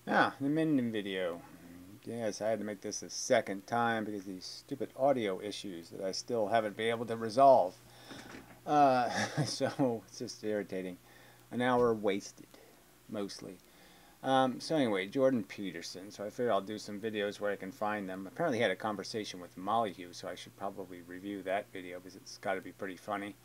Ah, the inmendham video. Yes, I had to make this a second time because of these stupid audio issues that I still haven't been able to resolve. Uh, so it's just irritating. An hour wasted, mostly. So anyway, Jordan Peterson. So I figured I'll do some videos where I can find them. Apparently he had a conversation with Mollyhue, so I should probably review that video because it's got to be pretty funny.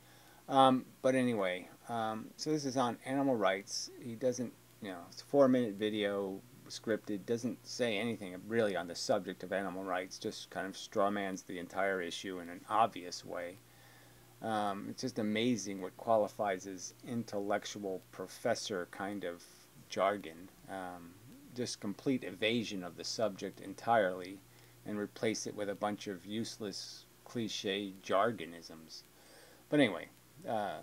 But anyway, so this is on animal rights. He doesn't, it's a 4 minute video, scripted, doesn't say anything really on the subject of animal rights, just kind of strawmans the entire issue in an obvious way. It's just amazing what qualifies as intellectual professor kind of jargon. Just complete evasion of the subject entirely and replace it with a bunch of useless cliche jargonisms. But anyway, uh,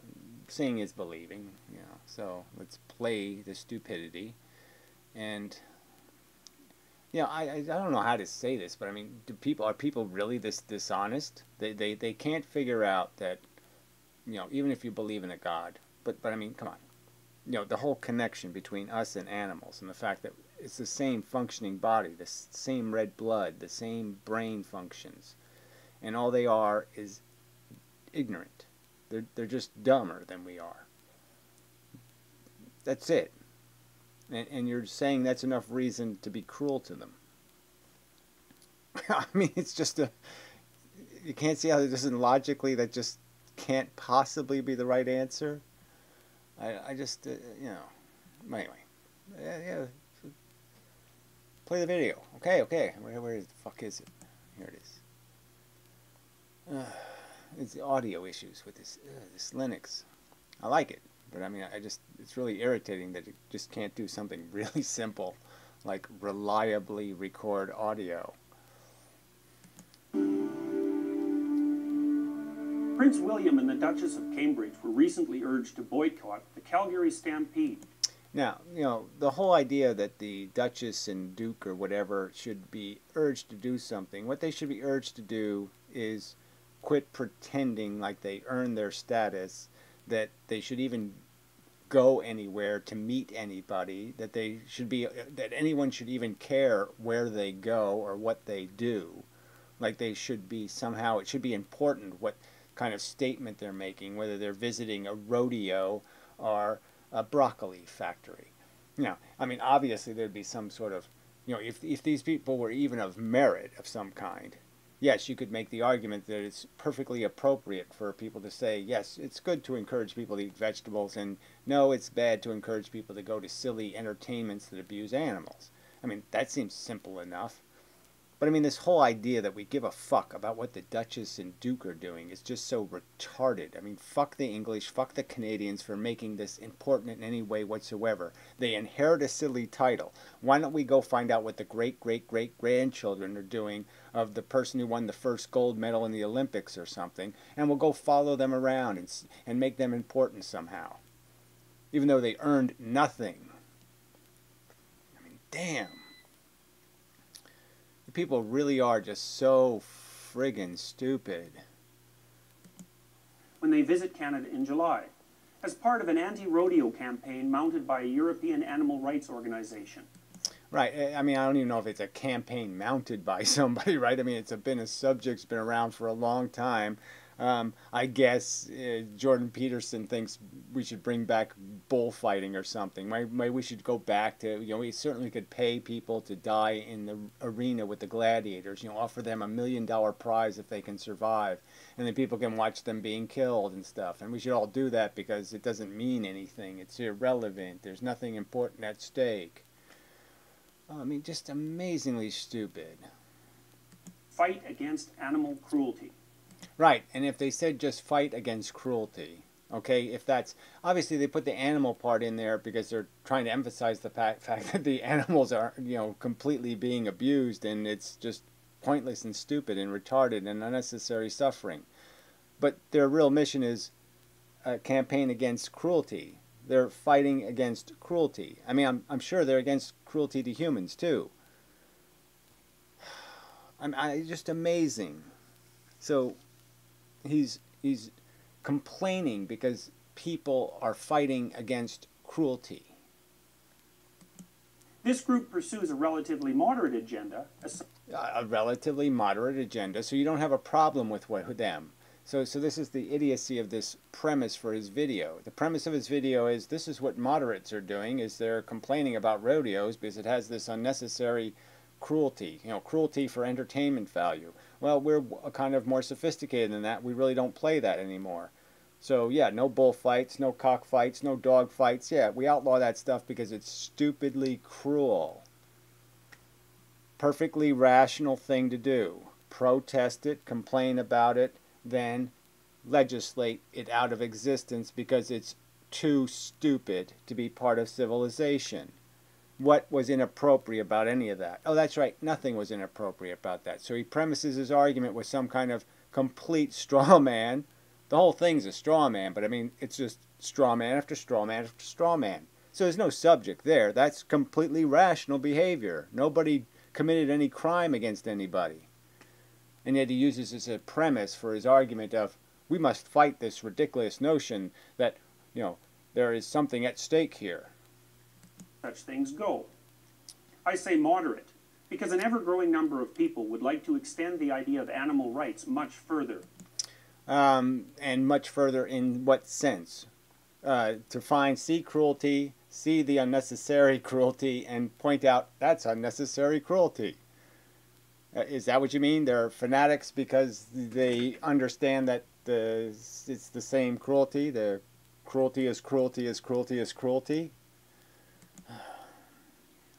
seeing is believing, so let's play the stupidity. And I don't know how to say this, but I mean, are people really this dishonest? They can't figure out that, even if you believe in a God, but I mean, come on, the whole connection between us and animals, and the fact that it's the same functioning body, the same red blood, the same brain functions, and all they are is ignorant. They're just dumber than we are. That's it. And you're saying that's enough reason to be cruel to them. I mean, it's just a. You can't see how this isn't logically, that just can't possibly be the right answer. I just, anyway. Yeah, play the video. Okay. Where the fuck is it? Here it is. It's the audio issues with this Linux. I like it, but I mean, it's really irritating that it just can't do something really simple, like reliably record audio. Prince William and the Duchess of Cambridge were recently urged to boycott the Calgary Stampede. Now, the whole idea that the Duchess and Duke or whatever should be urged to do something, what they should be urged to do is quit pretending like they earn their status, that they should even go anywhere to meet anybody, that anyone should even care where they go or what they do. Like they should be somehow, it should be important what kind of statement they're making, whether they're visiting a rodeo or a broccoli factory. I mean, obviously there'd be some sort of, if these people were even of merit of some kind, yes, you could make the argument that it's perfectly appropriate for people to say, yes, it's good to encourage people to eat vegetables, and no, it's bad to encourage people to go to silly entertainments that abuse animals. I mean, that seems simple enough. But I mean, this whole idea that we give a fuck about what the Duchess and Duke are doing is just so retarded. I mean, fuck the English, fuck the Canadians for making this important in any way whatsoever. They inherit a silly title. Why don't we go find out what the great great great grandchildren are doing of the person who won the first gold medal in the Olympics or something, and we'll go follow them around and make them important somehow, even though they earned nothing. I mean, damn. People really are just so friggin' stupid. When they visit Canada in July, as part of an anti-rodeo campaign mounted by a European animal rights organization. Right. I mean, I don't even know if it's a campaign mounted by somebody, right? I mean, been a subject's been around for a long time. I guess Jordan Peterson thinks we should bring back bullfighting or something. Maybe we should go back to, we certainly could pay people to die in the arena with the gladiators, offer them $1 million prize if they can survive. And then people can watch them being killed and stuff. And we should all do that because it doesn't mean anything. It's irrelevant. There's nothing important at stake. I mean, just amazingly stupid. Fight against animal cruelty. Right, and if they said just fight against cruelty, okay, if that's, obviously they put the animal part in there because they're trying to emphasize the fact that the animals are, completely being abused, and it's just pointless and stupid and retarded and unnecessary suffering. But their real mission is a campaign against cruelty. They're fighting against cruelty. I mean, I'm sure they're against cruelty to humans too. Just amazing. So he's complaining because people are fighting against cruelty. This group pursues a relatively moderate agenda. A relatively moderate agenda, so you don't have a problem with them. So this is the idiocy of this premise for his video. The premise of his video is this is what moderates are doing, is they're complaining about rodeos because it has this unnecessary cruelty, cruelty for entertainment value. Well, we're kind of more sophisticated than that. We really don't play that anymore. So yeah, no bullfights, no cockfights, no dog fights. Yeah, we outlaw that stuff because it's stupidly cruel. Perfectly rational thing to do. Protest it, complain about it, then legislate it out of existence because it's too stupid to be part of civilization. What was inappropriate about any of that? Oh, that's right, nothing was inappropriate about that. So he premises his argument with some kind of complete straw man. The whole thing's a straw man, but I mean, it's just straw man after straw man after straw man. So there's no subject there. That's completely rational behavior. Nobody committed any crime against anybody. And yet he uses this as a premise for his argument of, we must fight this ridiculous notion that, there is something at stake here. Such things go. I say moderate, because an ever-growing number of people would like to extend the idea of animal rights much further. And much further in what sense? To see cruelty, see the unnecessary cruelty, and point out that's unnecessary cruelty. Is that what you mean? They're fanatics because they understand that it's the same cruelty. The cruelty is cruelty is cruelty is cruelty.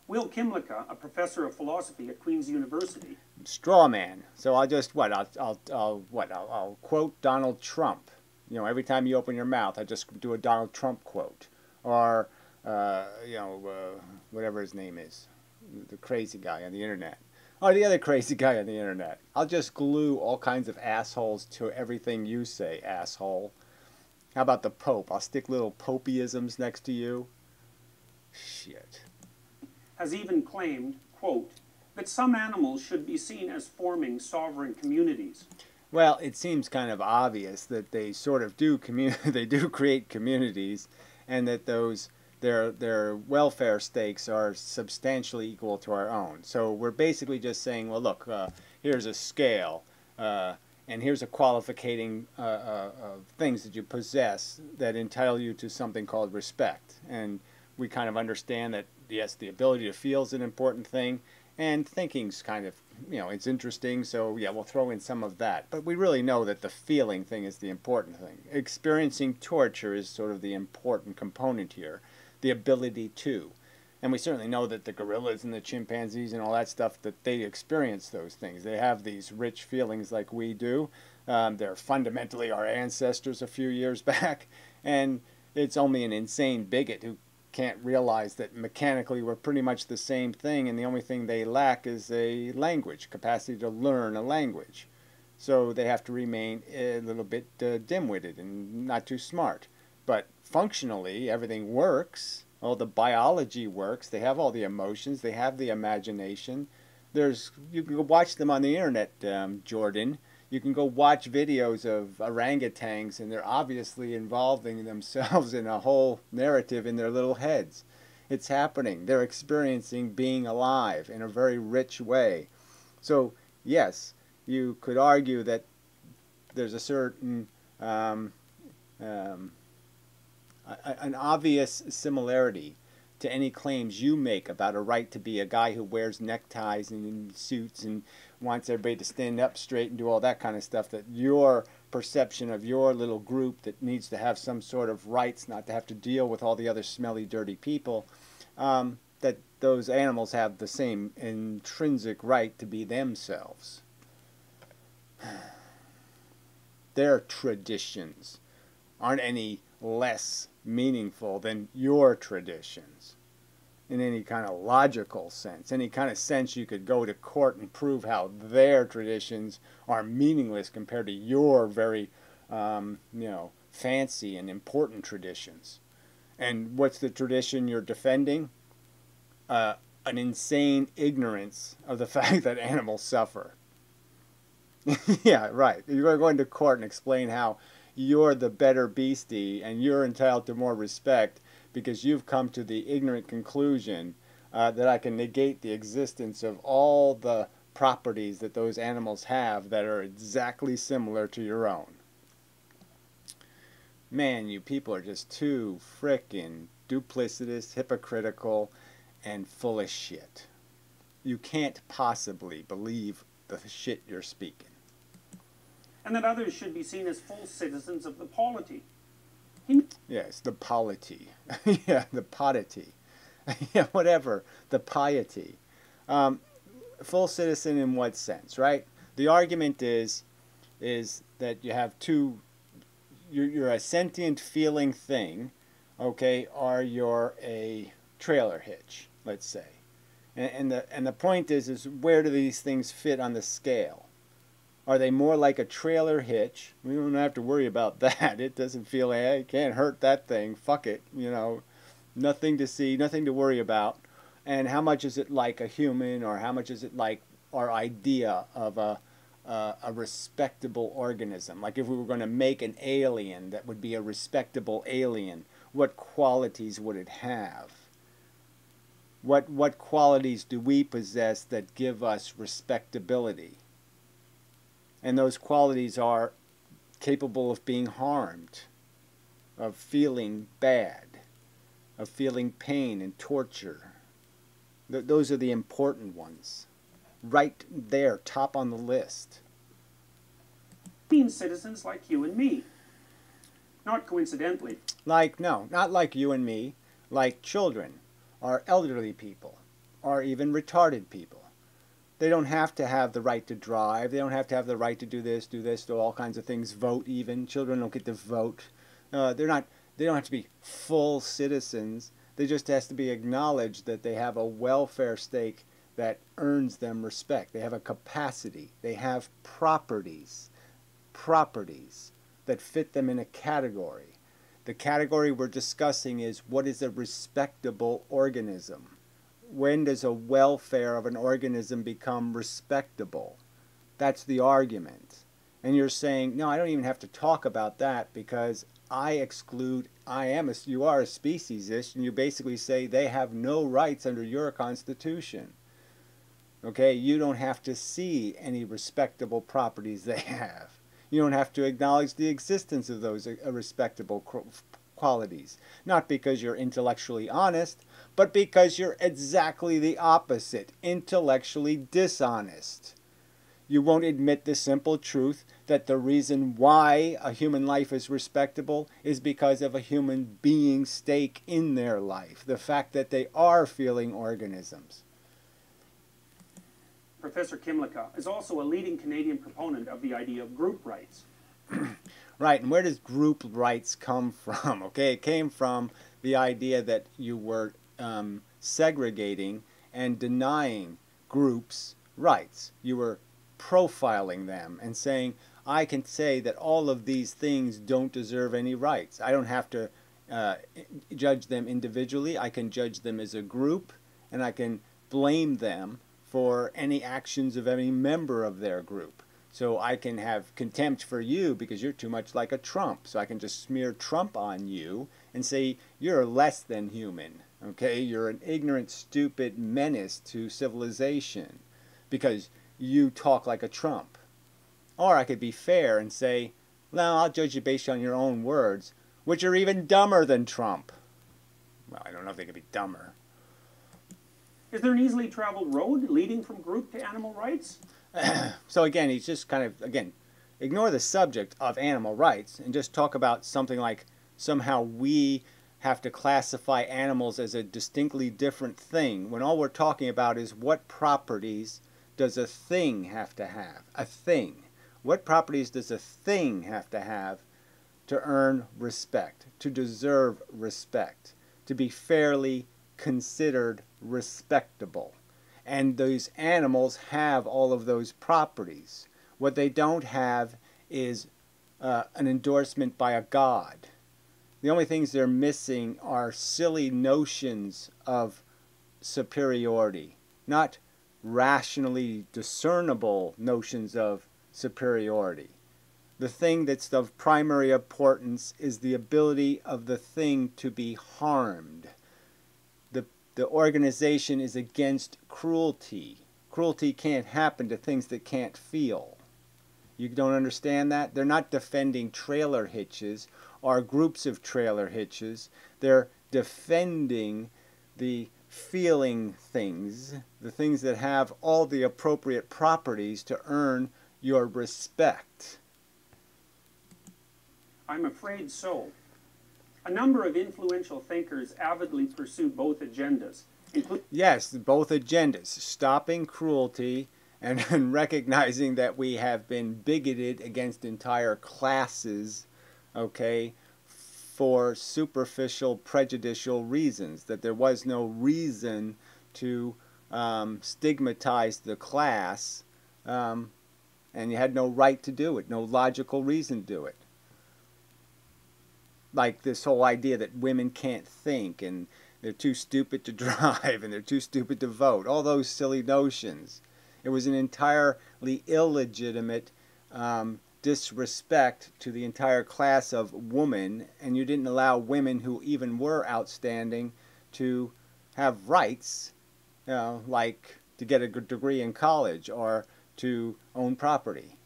Will Kimlicka, a professor of philosophy at Queen's University, straw man. So I'll just I'll quote Donald Trump. Every time you open your mouth, I just do a Donald Trump quote, or whatever his name is, the crazy guy on the internet. Or the other crazy guy on the internet. I'll just glue all kinds of assholes to everything you say, asshole. How about the Pope? I'll stick little Popeisms next to you. Shit. has even claimed, quote, that some animals should be seen as forming sovereign communities. Well, it seems kind of obvious that they sort of do they do create communities, and that their welfare stakes are substantially equal to our own. So we're basically just saying, well, look, here's a scale, and here's a qualifying things that you possess that entitle you to something called respect. And we kind of understand that, yes, the ability to feel is an important thing, and thinking's kind of, it's interesting, so yeah, we'll throw in some of that. But we really know that the feeling thing is the important thing. Experiencing torture is sort of the important component here, the ability to. And we certainly know that the gorillas and the chimpanzees and all that stuff, that they experience those things. They have these rich feelings like we do. They're fundamentally our ancestors a few years back, and it's only an insane bigot who can't realize that mechanically we're pretty much the same thing, and the only thing they lack is a language, capacity to learn a language. So they have to remain a little bit dim-witted and not too smart. But functionally, everything works. All the biology works. They have all the emotions. They have the imagination. You can go watch them on the internet, Jordan. You can go watch videos of orangutans, and they're obviously involving themselves in a whole narrative in their little heads. It's happening. They're experiencing being alive in a very rich way. So, yes, you could argue that there's a certain, an obvious similarity to any claims you make about a right to be a guy who wears neckties and suits and wants everybody to stand up straight and do all that kind of stuff, that your perception of your little group that needs to have some sort of rights, not to have to deal with all the other smelly, dirty people, that those animals have the same intrinsic right to be themselves. Their traditions aren't any less meaningful than your traditions in any kind of logical sense, any kind of sense you could go to court and prove how their traditions are meaningless compared to your very fancy and important traditions. And what's the tradition you're defending? An insane ignorance of the fact that animals suffer. Yeah, right. You're going to court and explain how you're the better beastie and you're entitled to more respect because you've come to the ignorant conclusion that I can negate the existence of all the properties that those animals have that are exactly similar to your own. Man, you people are just too frickin' duplicitous, hypocritical, and full of shit. You can't possibly believe the shit you're speaking. And that others should be seen as full citizens of the polity. Yes, the polity. Yeah, the podity. Yeah, whatever. The piety. Full citizen in what sense, right? The argument is that you have two. You're a sentient feeling thing, okay, or you're a trailer hitch, let's say. And the point is where do these things fit on the scale? Are they more like a trailer hitch? We don't have to worry about that. It doesn't feel, hey, it can't hurt that thing. Fuck it, you know, nothing to see, nothing to worry about. And how much is it like a human, or how much is it like our idea of a respectable organism? Like if we were going to make an alien that would be a respectable alien, what qualities would it have? What qualities do we possess that give us respectability? And those qualities are capable of being harmed, of feeling bad, of feeling pain and torture. Those are the important ones. Right there, top on the list. Being citizens like you and me. Not coincidentally. No, not like you and me, like children, or elderly people, or even retarded people. They don't have to have the right to drive. They don't have to have the right to do all kinds of things, vote even. Children don't get to vote. They don't have to be full citizens. They just has to be acknowledged that they have a welfare stake that earns them respect. They have a capacity. They have properties that fit them in a category. The category we're discussing is, what is a respectable organism? When does a welfare of an organism become respectable? That's the argument. And you're saying, no, I don't even have to talk about that because I exclude, you are a speciesist, and you basically say they have no rights under your constitution. Okay, you don't have to see any respectable properties they have. You don't have to acknowledge the existence of those respectable qualities. Not because you're intellectually honest, but because you're exactly the opposite, intellectually dishonest. You won't admit the simple truth that the reason why a human life is respectable is because of a human being's stake in their life, the fact that they are feeling organisms. Professor Kimlicka is also a leading Canadian proponent of the idea of group rights. Right, and where does group rights come from? Okay, it came from the idea that you were segregating and denying groups' rights. You were profiling them and saying, I can say that all of these things don't deserve any rights. I don't have to judge them individually. I can judge them as a group, and I can blame them for any actions of any member of their group. So I can have contempt for you because you're too much like a Trump. So I can just smear Trump on you and say you're less than human. Okay, you're an ignorant, stupid menace to civilization because you talk like a Trump. Or I could be fair and say, no, I'll judge you based on your own words, which are even dumber than Trump. Well, I don't know if they could be dumber. Is there an easily traveled road leading from group to animal rights? So again, he's just kind of, ignore the subject of animal rights and just talk about something like somehow we have to classify animals as a distinctly different thing, when all we're talking about is what properties does a thing have to have? A thing. What properties does a thing have to earn respect, to deserve respect, to be fairly considered respectable? And those animals have all of those properties. What they don't have is an endorsement by a god. The only things they're missing are silly notions of superiority, not rationally discernible notions of superiority. The thing that's of primary importance is the ability of the thing to be harmed. the organization is against cruelty. Cruelty can't happen to things that can't feel. You don't understand that? They're not defending trailer hitches or groups of trailer hitches. They're defending the feeling things, the things that have all the appropriate properties to earn your respect. I'm afraid so. A number of influential thinkers avidly pursue both agendas. Yes, both agendas. Stopping cruelty and recognizing that we have been bigoted against entire classes, okay, for superficial, prejudicial reasons. That there was no reason to stigmatize the class, and you had no right to do it, no logical reason to do it. Like this whole idea that women can't think and they're too stupid to drive and they're too stupid to vote. All those silly notions. It was an entirely illegitimate disrespect to the entire class of woman, and you didn't allow women who even were outstanding to have rights, you know, like to get a good degree in college or to own property.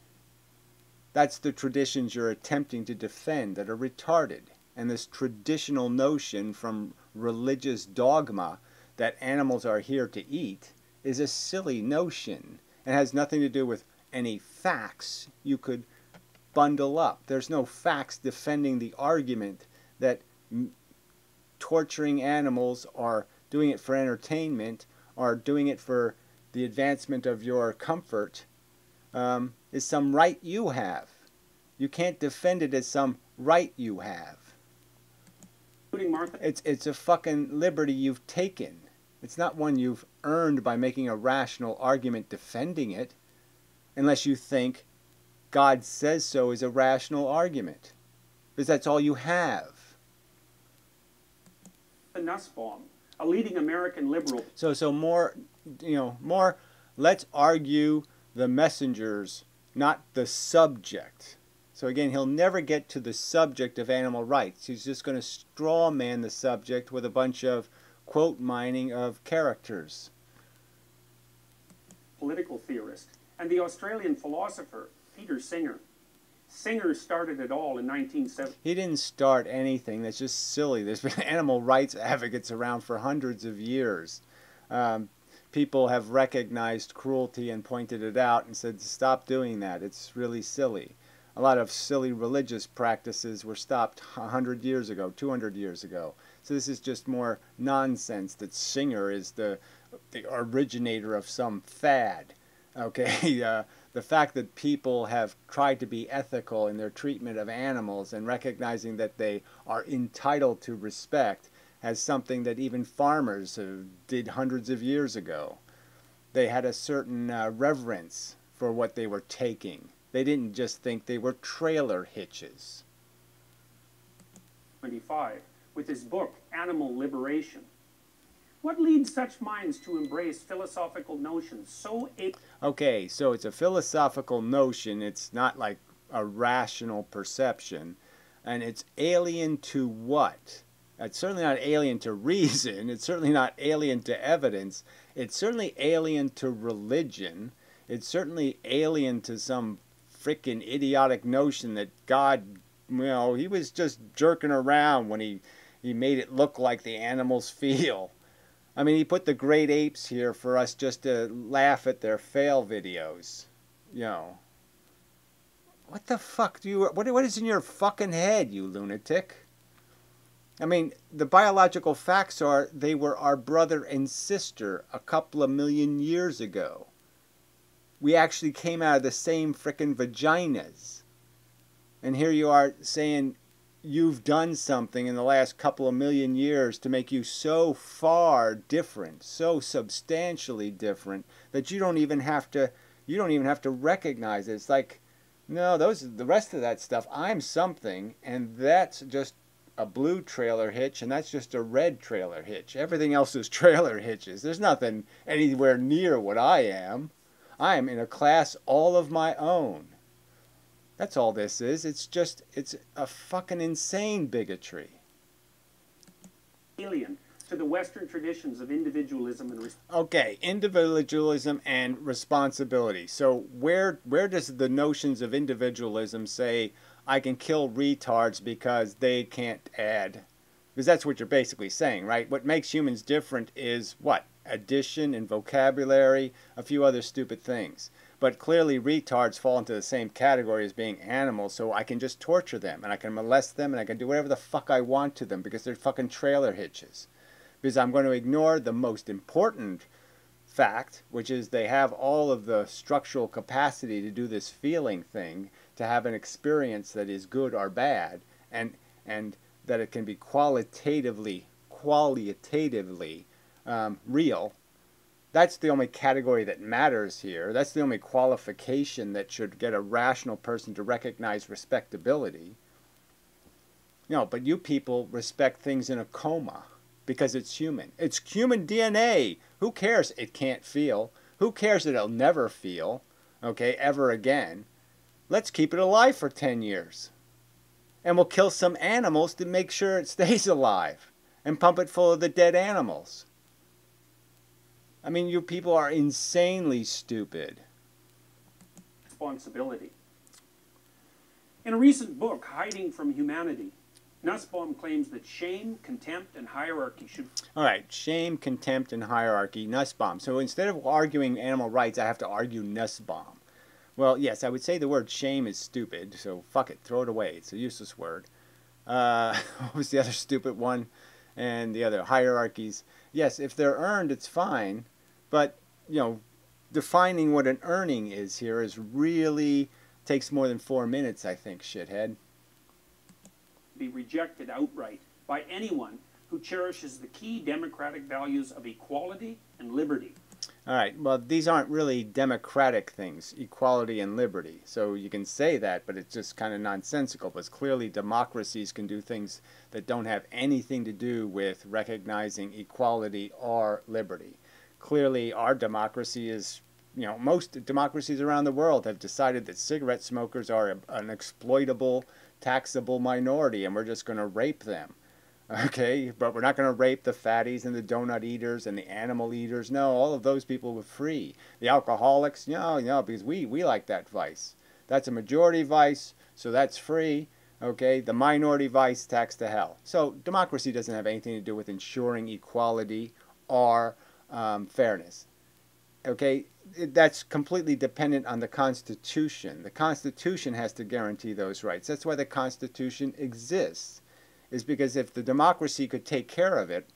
That's the traditions you're attempting to defend that are retarded. And this traditional notion from religious dogma that animals are here to eat is a silly notion and has nothing to do with any facts you could bundle up. There's no facts defending the argument that torturing animals or doing it for entertainment or doing it for the advancement of your comfort is some right you have. You can't defend it as some right you have. It's a fucking liberty you've taken. It's not one you've earned by making a rational argument defending it, unless you think God says so is a rational argument, because that's all you have. Nussbaum, a leading American liberal. So more, more. Let's argue the messengers, not the subject. So again, he'll never get to the subject of animal rights. He's just going to straw man the subject with a bunch of quote mining of characters. Political theorist and the Australian philosopher Peter Singer. Singer started it all in 1970. He didn't start anything. That's just silly. There's been animal rights advocates around for hundreds of years. People have recognized cruelty and pointed it out and said, stop doing that. It's really silly. A lot of silly religious practices were stopped 100 years ago, 200 years ago. So this is just more nonsense that Singer is the originator of some fad. Okay, the fact that people have tried to be ethical in their treatment of animals and recognizing that they are entitled to respect has something that even farmers did hundreds of years ago. They had a certain reverence for what they were taking. They didn't just think they were trailer hitches. 25, with his book, Animal Liberation. What leads such minds to embrace philosophical notions so... Okay, so it's a philosophical notion. It's not like a rational perception. And it's alien to what? It's certainly not alien to reason. It's certainly not alien to evidence. It's certainly alien to religion. It's certainly alien to some freaking idiotic notion that God, he was just jerking around when he made it look like the animals feel. I mean, he put the great apes here for us just to laugh at their fail videos. What the fuck what is in your fucking head, you lunatic? I mean, the biological facts are they were our brother and sister a couple of million years ago. We actually came out of the same frickin' vaginas. And here you are saying you've done something in the last couple of million years to make you so far different, so substantially different, that you don't even have to recognize it. It's like, no, the rest of that stuff, I'm something, and that's just a blue trailer hitch, and that's just a red trailer hitch. Everything else is trailer hitches. There's nothing anywhere near what I am. I am in a class all of my own. That's all this is. It's a fucking insane bigotry. Alien to the Western traditions of individualism and Okay, individualism and responsibility. So where does the notions of individualism say I can kill retards because they can't add? Because that's what you're basically saying, right? What makes humans different is what? Addition and vocabulary, a few other stupid things. But clearly retards fall into the same category as being animals, so I can just torture them and I can molest them and I can do whatever the fuck I want to them because they're fucking trailer hitches. Because I'm going to ignore the most important fact, which is they have all of the structural capacity to do this feeling thing, to have an experience that is good or bad, and that it can be qualitatively real. That's the only category that matters here. That's the only qualification that should get a rational person to recognize respectability. No, but you people respect things in a coma because it's human. It's human DNA. Who cares? It can't feel. Who cares that it'll never feel, okay, ever again? Let's keep it alive for 10 years. And we'll kill some animals to make sure it stays alive and pump it full of the dead animals. I mean, you people are insanely stupid. responsibility. In a recent book, Hiding from Humanity, Nussbaum claims that shame, contempt, and hierarchy should... All right, shame, contempt, and hierarchy, Nussbaum. So instead of arguing animal rights, I have to argue Nussbaum. Well, yes, I would say the word shame is stupid, so fuck it, throw it away. It's a useless word. What was the other stupid one? And the other, hierarchies. Yes, if they're earned, it's fine. But, you know, defining what an earning is here is really takes more than 4 minutes, I think, shithead. be rejected outright by anyone who cherishes the key democratic values of equality and liberty. All right, well, these aren't really democratic things, equality and liberty. So you can say that, but it's just kind of nonsensical, because clearly democracies can do things that don't have anything to do with recognizing equality or liberty. Clearly, our democracy is, you know, most democracies around the world have decided that cigarette smokers are an exploitable, taxable minority, and we're just going to rape them. Okay, but we're not going to rape the fatties and the donut eaters and the animal eaters. No, all of those people were free. The alcoholics, no, because we like that vice. That's a majority vice, so that's free. Okay, the minority vice, tax to hell. So democracy doesn't have anything to do with ensuring equality or fairness. Okay, that's completely dependent on the Constitution. The Constitution has to guarantee those rights. That's why the Constitution exists. Is because if the democracy could take care of it,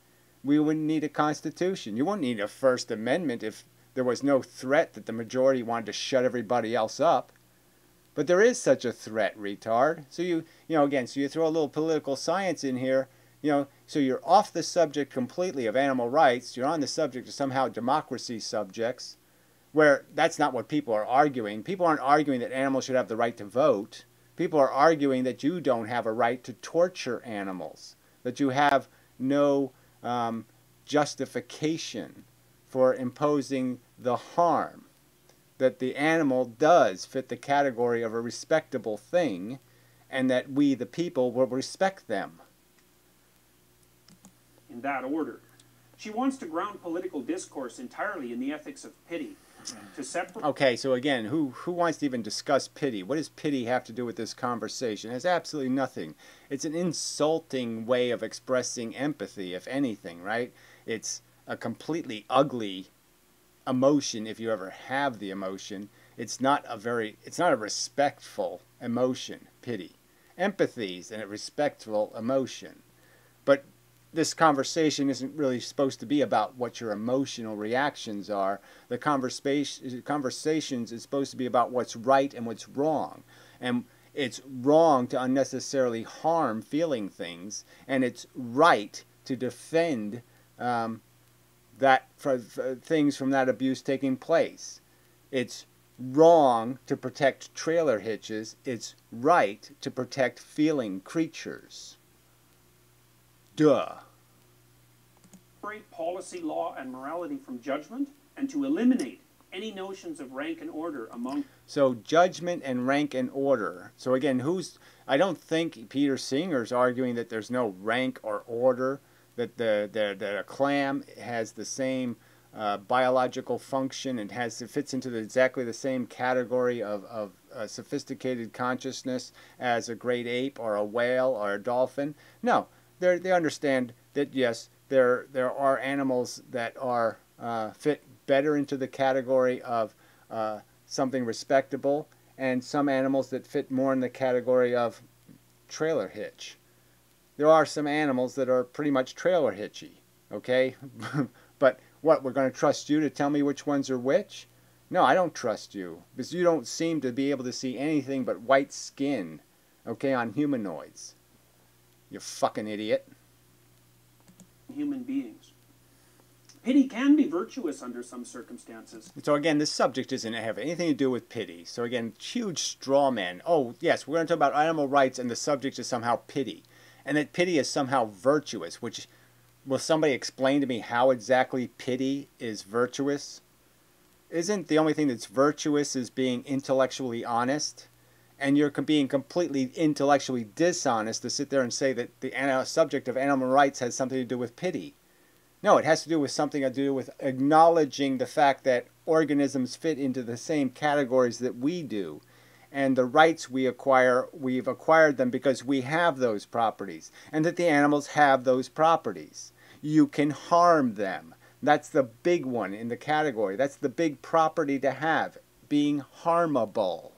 we wouldn't need a constitution. You wouldn't need a First Amendment if there was no threat that the majority wanted to shut everybody else up. But there is such a threat, retard. So you throw a little political science in here, so you're off the subject completely of animal rights. You're on the subject of somehow democracy subjects, where that's not what people are arguing. People aren't arguing that animals should have the right to vote. People are arguing that you don't have a right to torture animals, that you have no justification for imposing the harm, that the animal does fit the category of a respectable thing, and that we, the people, will respect them. In that order. She wants to ground political discourse entirely in the ethics of pity. To separate... Okay, so again, who wants to even discuss pity? What does pity have to do with this conversation? It has absolutely nothing. It's an insulting way of expressing empathy, if anything, right? It's a completely ugly emotion if you ever have the emotion. It's not a respectful emotion, pity. Empathy is a respectful emotion. But this conversation isn't really supposed to be about what your emotional reactions are. The conversations is supposed to be about what's right and what's wrong. And it's wrong to unnecessarily harm feeling things, and it's right to defend things from that abuse taking place. It's wrong to protect trailer hitches. It's right to protect feeling creatures. Duh. Separate policy, law, and morality from judgment, and to eliminate any notions of rank and order among... So judgment and rank and order. So again, I don't think Peter Singer's arguing that there's no rank or order. that a clam has the same biological function and it fits into exactly the same category of sophisticated consciousness as a great ape or a whale or a dolphin. No, they understand that yes, there are animals that are fit better into the category of something respectable, and some animals that fit more in the category of trailer hitch. There are some animals that are pretty much trailer hitchy, okay? But what, we're going to trust you to tell me which ones are which? No, I don't trust you, because you don't seem to be able to see anything but white skin, okay, on humanoids. You fucking idiot. Human beings. Pity can be virtuous under some circumstances. So again, this subject doesn't have anything to do with pity. So again, huge straw man. Oh, yes, we're going to talk about animal rights, and the subject is somehow pity. And that pity is somehow virtuous, which, will somebody explain to me how exactly pity is virtuous? Isn't the only thing that's virtuous is being intellectually honest? And you're being completely intellectually dishonest to sit there and say that the subject of animal rights has something to do with pity. No, it has to do with something to do with acknowledging the fact that organisms fit into the same categories that we do. And the rights we acquire, we've acquired them because we have those properties. And that the animals have those properties. You can harm them. That's the big one in the category. That's the big property to have, being harmable.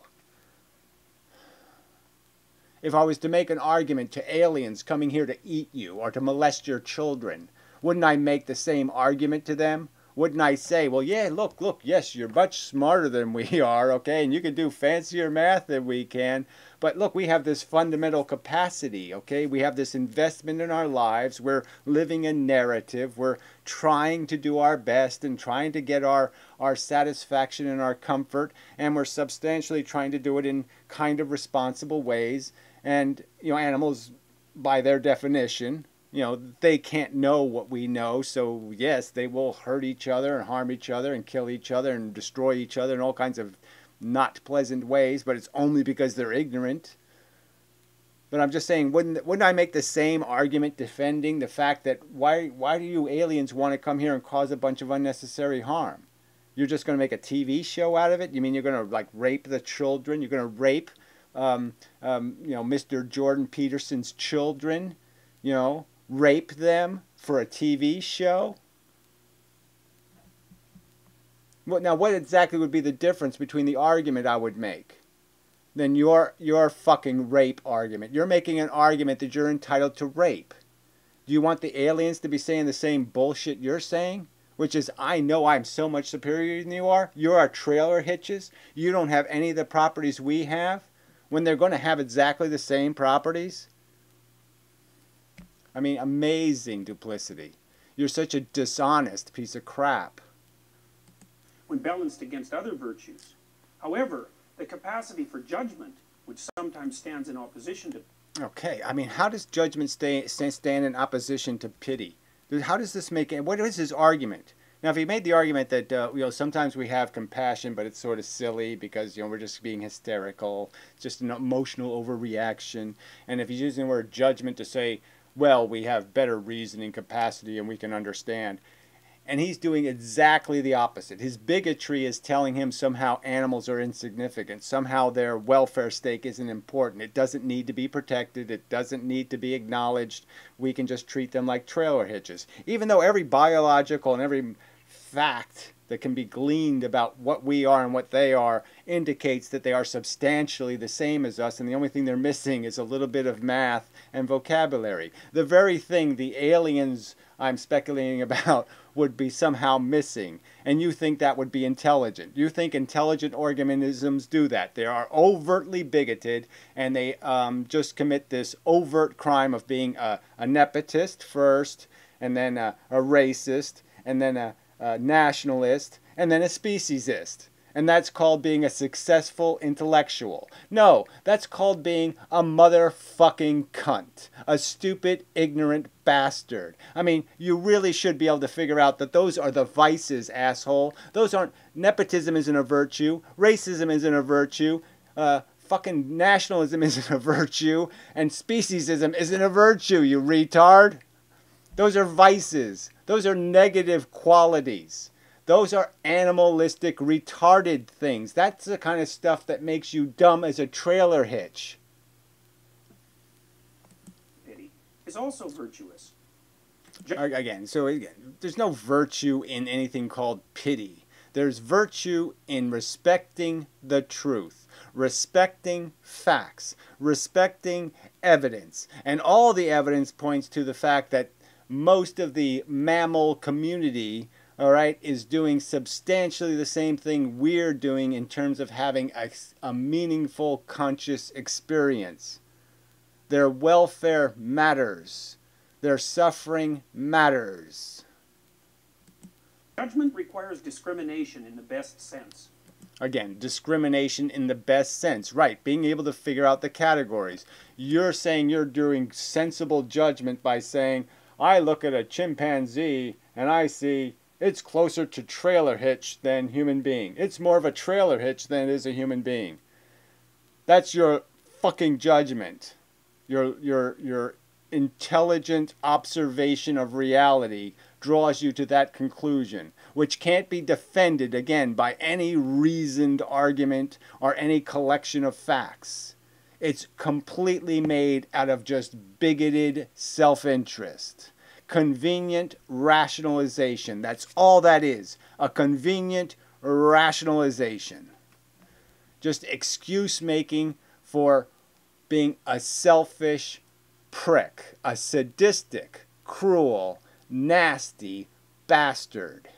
If I was to make an argument to aliens coming here to eat you or to molest your children, wouldn't I make the same argument to them? Wouldn't I say, well, yeah, look, yes, you're much smarter than we are, okay, and you can do fancier math than we can, but look, we have this fundamental capacity, okay, we have this investment in our lives, we're living a narrative, we're trying to do our best and trying to get our satisfaction and our comfort, and we're substantially trying to do it in kind of responsible ways, and, you know, animals, by their definition, you know, they can't know what we know, so yes, they will hurt each other and harm each other and kill each other and destroy each other in all kinds of not pleasant ways, but it's only because they're ignorant. But I'm just saying, wouldn't I make the same argument defending the fact that why do you aliens want to come here and cause a bunch of unnecessary harm? You're just going to make a TV show out of it? You mean you're going to like rape the children? You're going to rape, you know, Mr. Jordan Peterson's children? You know, rape them for a TV show? Well, now, what exactly would be the difference between the argument I would make than your fucking rape argument? You're making an argument that you're entitled to rape. Do you want the aliens to be saying the same bullshit you're saying? Which is, I know I'm so much superior than you are. You're our trailer hitches. You don't have any of the properties we have. When they're going to have exactly the same properties? I mean, amazing duplicity. You're such a dishonest piece of crap. When balanced against other virtues. However, the capacity for judgment, which sometimes stands in opposition to... Okay, I mean, how does judgment stand in opposition to pity? How does this make... What is his argument? Now, if he made the argument that, you know, sometimes we have compassion, but it's sort of silly because, you know, we're just being hysterical, it's just an emotional overreaction, and if he's using the word judgment to say, well, we have better reasoning capacity and we can understand, and he's doing exactly the opposite. His bigotry is telling him somehow animals are insignificant. Somehow their welfare stake isn't important. It doesn't need to be protected. It doesn't need to be acknowledged. We can just treat them like trailer hitches. Even though every biological and every fact that can be gleaned about what we are and what they are indicates that they are substantially the same as us, and the only thing they're missing is a little bit of math and vocabulary. The very thing the aliens I'm speculating about would be somehow missing, and you think that would be intelligent. You think intelligent organisms do that. They are overtly bigoted, and they just commit this overt crime of being a nepotist first, and then a racist, and then a nationalist, and then a speciesist. And that's called being a successful intellectual. No, that's called being a motherfucking cunt. A stupid, ignorant bastard. I mean, you really should be able to figure out that those are the vices, asshole. Those aren't... Nepotism isn't a virtue. Racism isn't a virtue. Fucking nationalism isn't a virtue. And speciesism isn't a virtue, you retard. Those are vices. Those are negative qualities. Those are animalistic, retarded things. That's the kind of stuff that makes you dumb as a trailer hitch. Pity is also virtuous. Again, there's no virtue in anything called pity. There's virtue in respecting the truth, respecting facts, respecting evidence. And all the evidence points to the fact that most of the mammal community, all right, is doing substantially the same thing we're doing in terms of having a meaningful conscious experience. Their welfare matters. Their suffering matters. Judgment requires discrimination in the best sense. Again, discrimination in the best sense. Right, being able to figure out the categories. You're saying you're doing sensible judgment by saying, I look at a chimpanzee and I see it's closer to trailer hitch than human being. It's more of a trailer hitch than it is a human being. That's your fucking judgment. Your intelligent observation of reality draws you to that conclusion, which can't be defended, again, by any reasoned argument or any collection of facts. It's completely made out of just bigoted self-interest. Convenient rationalization. That's all that is. A convenient rationalization. Just excuse making for being a selfish prick, a sadistic, cruel, nasty bastard.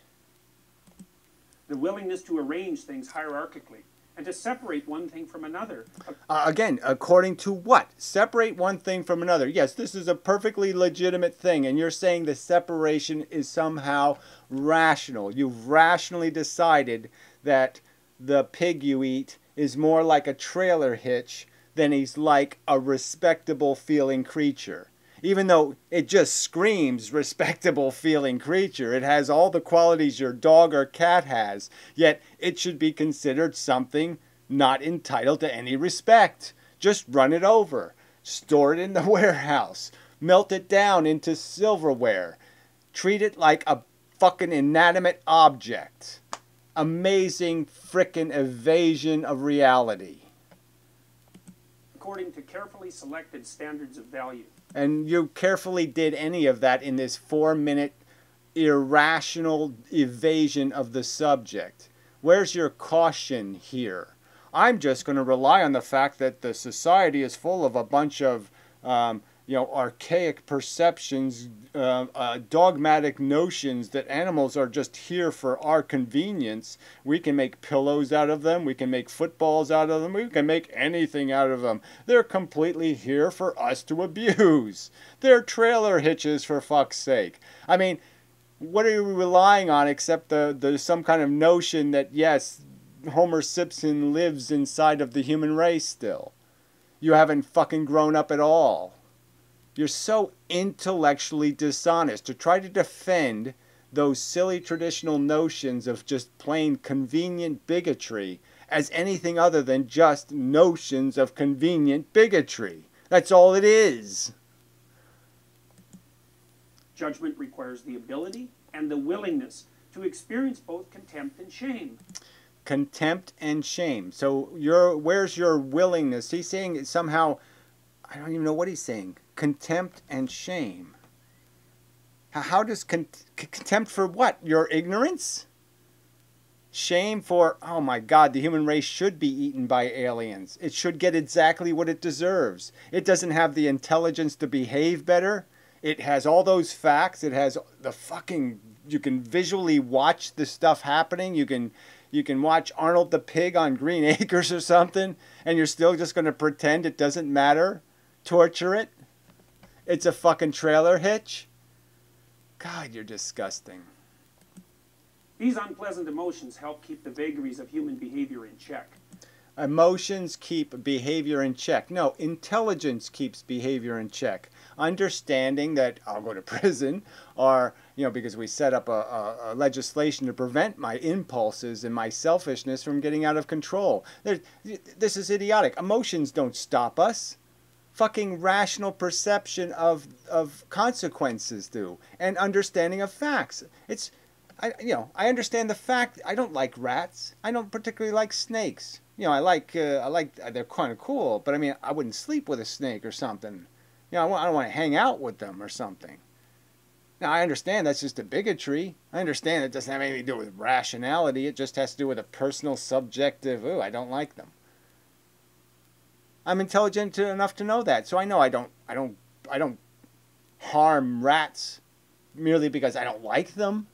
The willingness to arrange things hierarchically and to separate one thing from another. Again, according to what? Separate one thing from another. Yes, this is a perfectly legitimate thing, and you're saying the separation is somehow rational. You've rationally decided that the pig you eat is more like a trailer hitch than he's like a respectable feeling creature. Even though it just screams respectable feeling creature, it has all the qualities your dog or cat has, yet it should be considered something not entitled to any respect. Just run it over, store it in the warehouse, melt it down into silverware, treat it like a fucking inanimate object. Amazing frickin' evasion of reality. According to carefully selected standards of value. And you carefully did any of that in this 4-minute irrational evasion of the subject. Where's your caution here? I'm just going to rely on the fact that the society is full of a bunch of archaic perceptions, dogmatic notions that animals are just here for our convenience. We can make pillows out of them. We can make footballs out of them. We can make anything out of them. They're completely here for us to abuse. They're hitches, for fuck's sake. I mean, what are you relying on except the some kind of notion that, yes, Homer Simpson lives inside of the human race still? You haven't fucking grown up at all. You're so intellectually dishonest to try to defend those silly traditional notions of just plain convenient bigotry as anything other than just notions of convenient bigotry. That's all it is. Judgment requires the ability and the willingness to experience both contempt and shame. Contempt and shame. So where's your willingness? He's saying somehow, I don't even know what he's saying. Contempt and shame. How does contempt for what? Your ignorance? Shame for, oh my God, the human race should be eaten by aliens. It should get exactly what it deserves. It doesn't have the intelligence to behave better. It has all those facts. It has the fucking, you can visually watch the stuff happening. You can watch Arnold the Pig on Green Acres or something, and you're still just going to pretend it doesn't matter? Torture it? It's a fucking trailer hitch? God, you're disgusting. These unpleasant emotions help keep the vagaries of human behavior in check. Emotions keep behavior in check. No, intelligence keeps behavior in check. Understanding that I'll go to prison, or, because we set up a legislation to prevent my impulses and my selfishness from getting out of control. This is idiotic. Emotions don't stop us. fucking rational perception of consequences do, and understanding of facts. I understand the fact. I don't like rats. I don't particularly like snakes. They're kind of cool, but I mean, I wouldn't sleep with a snake or something. I don't want to hang out with them or something. Now, I understand that's just a bigotry. I understand it doesn't have anything to do with rationality. It just has to do with a personal, subjective, ooh, I don't like them. I'm intelligent enough to know that. So I know I don't harm rats merely because I don't like them.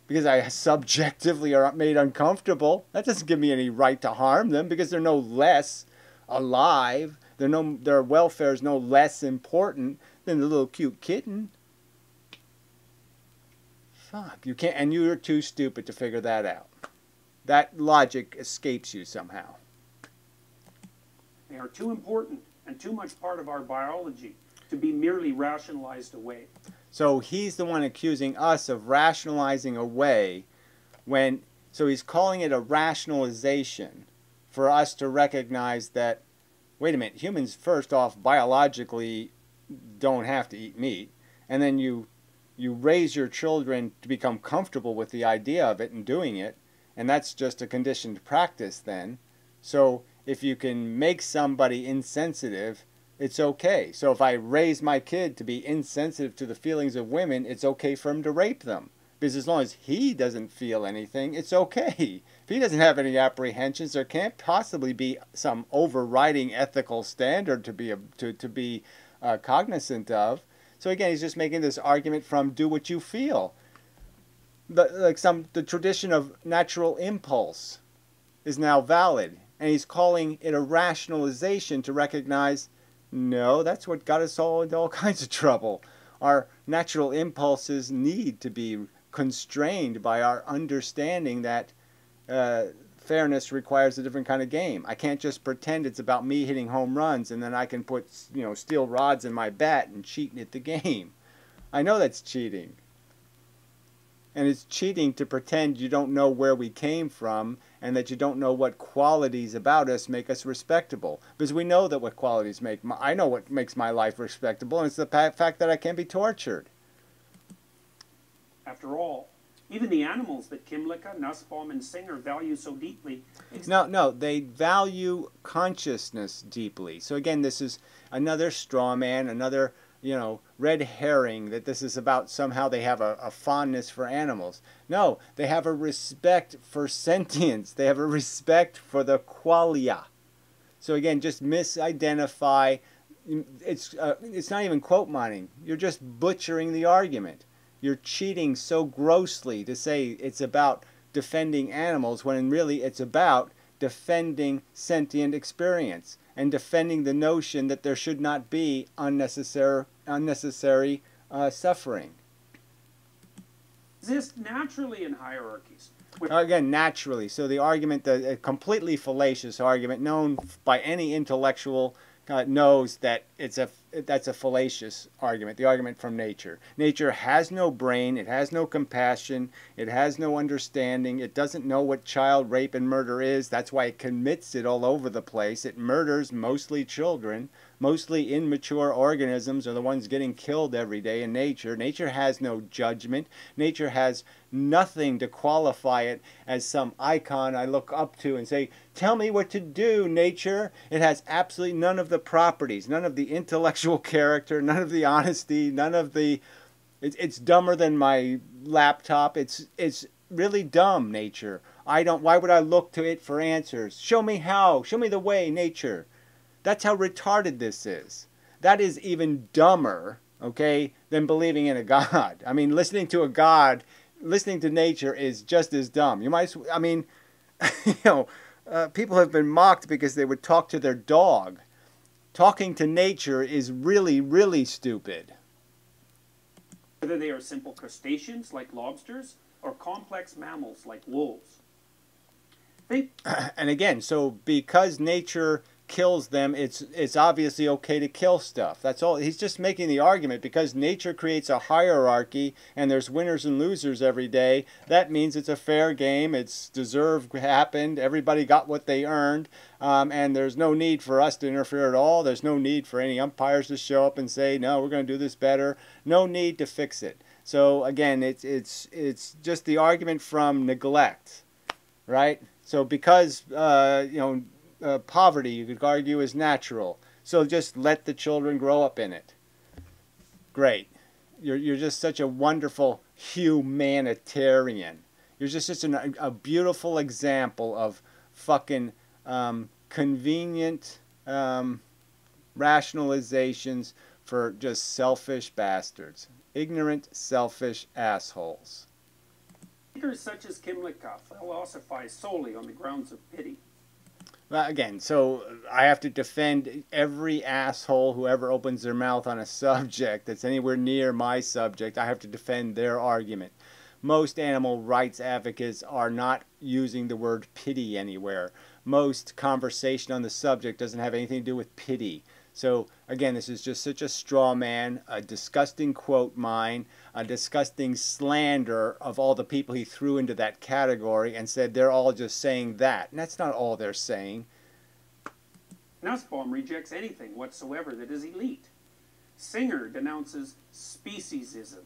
Because I subjectively are made uncomfortable. That doesn't give me any right to harm them because they're no less alive. Their welfare is no less important than the little cute kitten. Fuck, you can't, and you're too stupid to figure that out. That logic escapes you somehow. They are too important and too much part of our biology to be merely rationalized away. So he's the one accusing us of rationalizing away so he's calling it a rationalization for us to recognize that, wait a minute, humans first off biologically don't have to eat meat, and then you raise your children to become comfortable with the idea of it and doing it, and that's just a conditioned practice then. So if you can make somebody insensitive, it's okay. So if I raise my kid to be insensitive to the feelings of women, it's okay for him to rape them. Because as long as he doesn't feel anything, it's okay. If he doesn't have any apprehensions, there can't possibly be some overriding ethical standard to be cognizant of. So again, he's just making this argument from do what you feel. The tradition of natural impulse is now valid. And he's calling it a rationalization to recognize, no, that's what got us all into all kinds of trouble. Our natural impulses need to be constrained by our understanding that fairness requires a different kind of game. I can't just pretend it's about me hitting home runs and then I can put steel rods in my bat and cheat at the game. I know that's cheating. And it's cheating to pretend you don't know where we came from and that you don't know what qualities about us make us respectable. Because we know that what qualities I know what makes my life respectable, and it's the fact that I can't be tortured. After all, even the animals that Kimlicka, Nussbaum, and Singer value so deeply... No, they value consciousness deeply. So again, this is another straw man, another... red herring that this is about somehow they have a fondness for animals. No, they have a respect for sentience. They have a respect for the qualia. So again, just misidentify. It's not even quote mining. You're just butchering the argument. You're cheating so grossly to say it's about defending animals when really it's about defending sentient experience and defending the notion that there should not be unnecessary suffering. Exist naturally in hierarchies. Again, naturally. So the argument, a completely fallacious argument, known by any intellectual, knows that that's a fallacious argument, the argument from nature. Nature has no brain, it has no compassion, it has no understanding, it doesn't know what child rape and murder is. That's why it commits it all over the place. It murders mostly children. Mostly immature organisms are the ones getting killed every day in nature. Nature has no judgment. Nature has nothing to qualify it as some icon I look up to and say, tell me what to do, nature. It has absolutely none of the properties, none of the intellectual character, none of the honesty, none of the... It's dumber than my laptop. It's really dumb, nature. Why would I look to it for answers? Show me how. Show me the way, nature. That's how retarded this is. That is even dumber, okay, than believing in a God. I mean, listening to a God, listening to nature is just as dumb. You might, I mean, people have been mocked because they would talk to their dog. Talking to nature is really, really stupid. Whether they are simple crustaceans like lobsters or complex mammals like wolves. And again, so because nature kills them, it's obviously okay to kill stuff. That's all. He's just making the argument because nature creates a hierarchy and there's winners and losers every day. That means it's a fair game. It's deserved, happened. Everybody got what they earned, and there's no need for us to interfere at all. There's no need for any umpires to show up and say, no, we're going to do this better. No need to fix it. So again, it's just the argument from neglect, right? So because poverty, you could argue, is natural. So just let the children grow up in it. Great. You're just such a wonderful humanitarian. You're just such a beautiful example of fucking convenient rationalizations for just selfish bastards. Ignorant, selfish assholes. Leaders such as Kimlicka philosophize solely on the grounds of pity. Well, again, so I have to defend every asshole who ever opens their mouth on a subject that's anywhere near my subject. I have to defend their argument. Most animal rights advocates are not using the word pity anywhere. Most conversation on the subject doesn't have anything to do with pity. So, again, this is just such a straw man, a disgusting quote mine, a disgusting slander of all the people he threw into that category and said they're all just saying that. And that's not all they're saying. Nussbaum rejects anything whatsoever that is elite. Singer denounces speciesism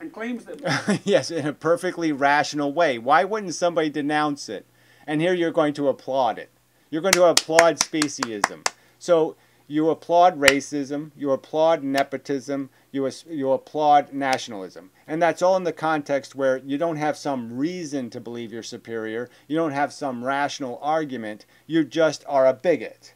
and claims that... Yes, in a perfectly rational way. Why wouldn't somebody denounce it? And here you're going to applaud it. You're going to applaud speciesism. So... you applaud racism, you applaud nepotism, you applaud nationalism. And that's all in the context where you don't have some reason to believe you're superior, you don't have some rational argument, you just are a bigot.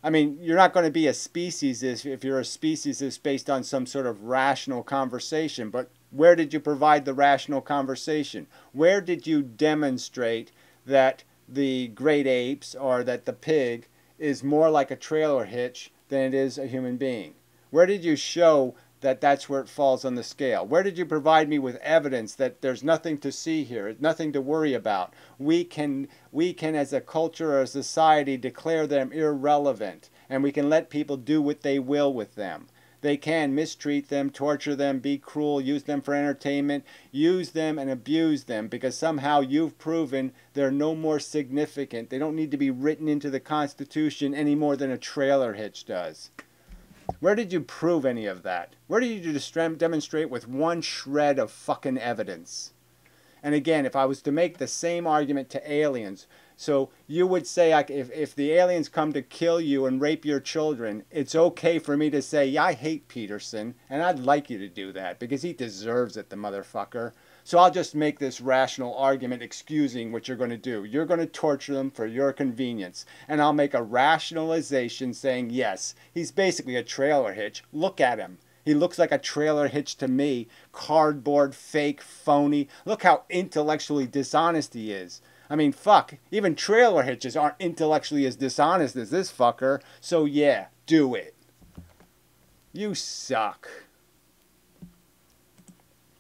I mean, you're not going to be a speciesist if you're a speciesist based on some sort of rational conversation, but where did you provide the rational conversation? Where did you demonstrate that the great apes or that the pig is more like a trailer hitch than it is a human being? Where did you show that that's where it falls on the scale? Where did you provide me with evidence that there's nothing to see here, nothing to worry about? We can as a culture or a society declare them irrelevant, and we can let people do what they will with them. They can mistreat them, torture them, be cruel, use them for entertainment, use them and abuse them because somehow you've proven they're no more significant. They don't need to be written into the Constitution any more than a trailer hitch does. Where did you prove any of that? Where did you just demonstrate with one shred of fucking evidence? And again, if I was to make the same argument to aliens, so you would say if the aliens come to kill you and rape your children, it's okay for me to say, yeah, I hate Peterson, and I'd like you to do that because he deserves it, the motherfucker. So I'll just make this rational argument excusing what you're going to do. You're going to torture them for your convenience. And I'll make a rationalization saying, yes, he's basically a trailer hitch. Look at him. He looks like a trailer hitch to me. Cardboard, fake, phony. Look how intellectually dishonest he is. I mean, fuck, even trailer hitches aren't intellectually as dishonest as this fucker. So yeah, do it. You suck.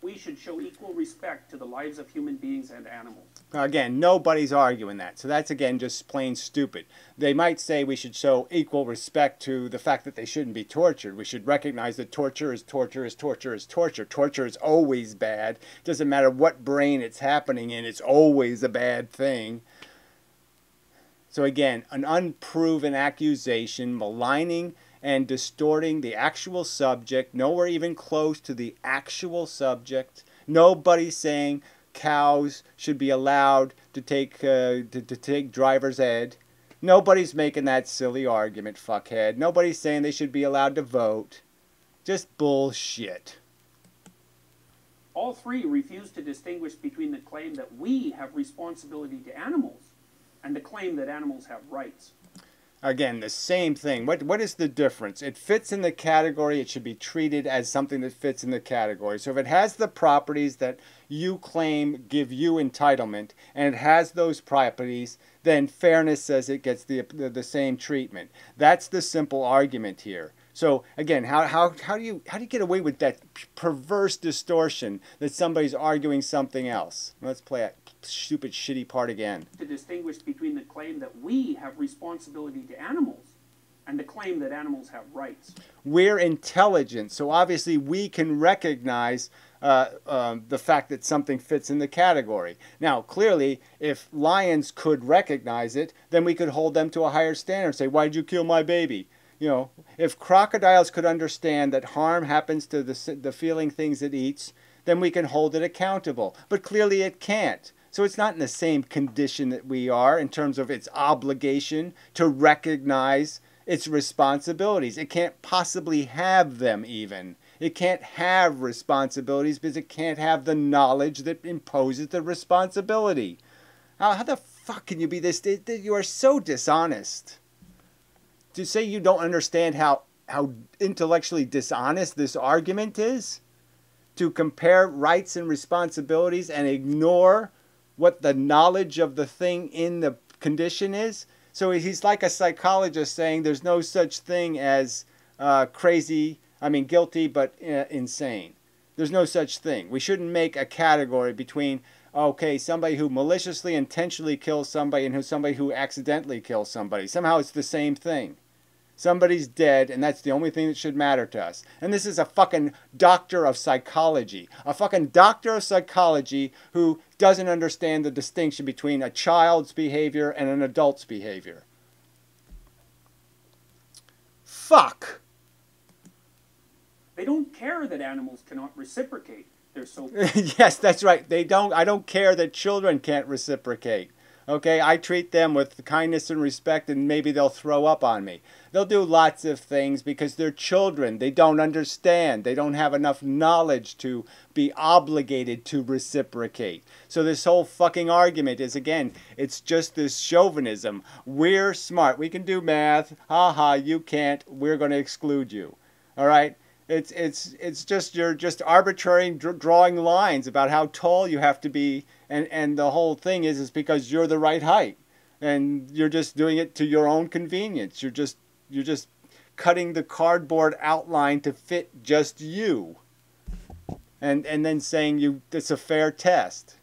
We should show equal respect to the lives of human beings and animals. Again, nobody's arguing that. So that's, again, just plain stupid. They might say we should show equal respect to the fact that they shouldn't be tortured. We should recognize that torture is torture is torture is torture. Torture is always bad. It doesn't matter what brain it's happening in. It's always a bad thing. So again, an unproven accusation, maligning and distorting the actual subject, nowhere even close to the actual subject. Nobody's saying cows should be allowed to take driver's ed. Nobody's making that silly argument, fuckhead. Nobody's saying they should be allowed to vote. Just bullshit. All three refuse to distinguish between the claim that we have responsibility to animals and the claim that animals have rights. Again, the same thing. What is the difference? It fits in the category. It should be treated as something that fits in the category. So if it has the properties that you claim give you entitlement, and it has those properties, then fairness says it gets the same treatment. That's the simple argument here. So again, how do you get away with that perverse distortion that somebody's arguing something else? Let's play that stupid shitty part again. To distinguish between the claim that we have responsibility to animals and the claim that animals have rights. We're intelligent, so obviously we can recognize the fact that something fits in the category. Now, clearly, if lions could recognize it, then we could hold them to a higher standard. Say, why'd you kill my baby? You know, if crocodiles could understand that harm happens to the feeling things it eats, then we can hold it accountable. But clearly it can't. So it's not in the same condition that we are in terms of its obligation to recognize its responsibilities. It can't possibly have them even. It can't have responsibilities because it can't have the knowledge that imposes the responsibility. How the fuck can you be this? You are so dishonest. To say you don't understand how intellectually dishonest this argument is? To compare rights and responsibilities and ignore what the knowledge of the thing in the condition is? So he's like a psychologist saying there's no such thing as guilty but insane. There's no such thing. We shouldn't make a category between, okay, somebody who maliciously, intentionally kills somebody and somebody who accidentally kills somebody. Somehow it's the same thing. Somebody's dead, and that's the only thing that should matter to us. And this is a fucking doctor of psychology. A fucking doctor of psychology who doesn't understand the distinction between a child's behavior and an adult's behavior. Fuck! They don't care that animals cannot reciprocate. They're so... Yes, that's right. They don't. I don't care that children can't reciprocate. Okay, I treat them with kindness and respect, and maybe they'll throw up on me. They'll do lots of things because they're children. They don't understand. They don't have enough knowledge to be obligated to reciprocate. So this whole fucking argument is, again, it's just this chauvinism. We're smart. We can do math. Ha ha, you can't. We're going to exclude you. All right? It's just, you're just arbitrary drawing lines about how tall you have to be, and the whole thing is because you're the right height, and you're just doing it to your own convenience. You're just cutting the cardboard outline to fit just you, and then saying it's a fair test.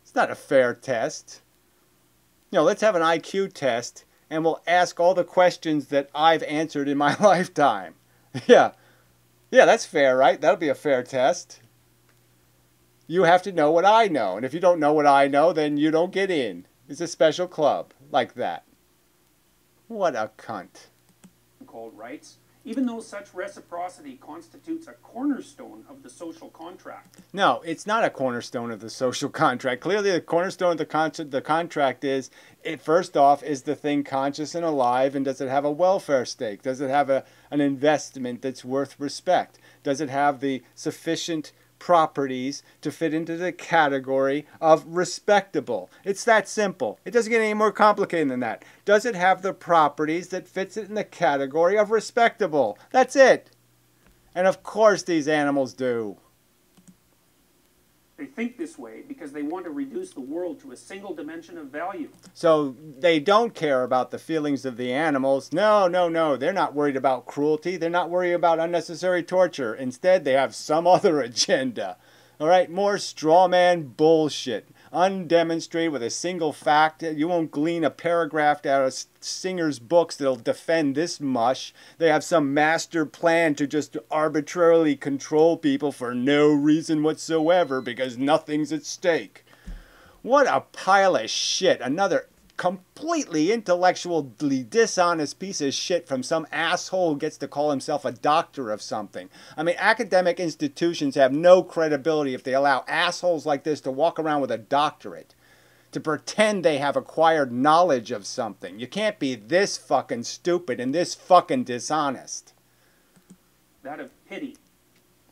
It's not a fair test. You know, let's have an IQ test, and we'll ask all the questions that I've answered in my lifetime. Yeah. Yeah, that's fair, right? That'll be a fair test. You have to know what I know. And if you don't know what I know, then you don't get in. It's a special club like that. What a cunt. Called rights, even though such reciprocity constitutes a cornerstone of the social contract. No, it's not a cornerstone of the social contract. Clearly, the cornerstone of the contract is, first off, is the thing conscious and alive, and does it have a welfare stake? Does it have an investment that's worth respect? Does it have the sufficient properties to fit into the category of respectable? It's that simple. It doesn't get any more complicated than that. Does it have the properties that fits it in the category of respectable? That's it. And of course these animals do. They think this way because they want to reduce the world to a single dimension of value. So they don't care about the feelings of the animals. No. They're not worried about cruelty. They're not worried about unnecessary torture. Instead, they have some other agenda. All right, more straw man bullshit. Undemonstrated with a single fact. You won't glean a paragraph out of Singer's books that'll defend this mush. They have some master plan to just arbitrarily control people for no reason whatsoever because nothing's at stake. What a pile of shit. Another completely intellectually dishonest piece of shit from some asshole who gets to call himself a doctor of something. I mean, academic institutions have no credibility if they allow assholes like this to walk around with a doctorate, to pretend they have acquired knowledge of something. You can't be this fucking stupid and this fucking dishonest. That of pity,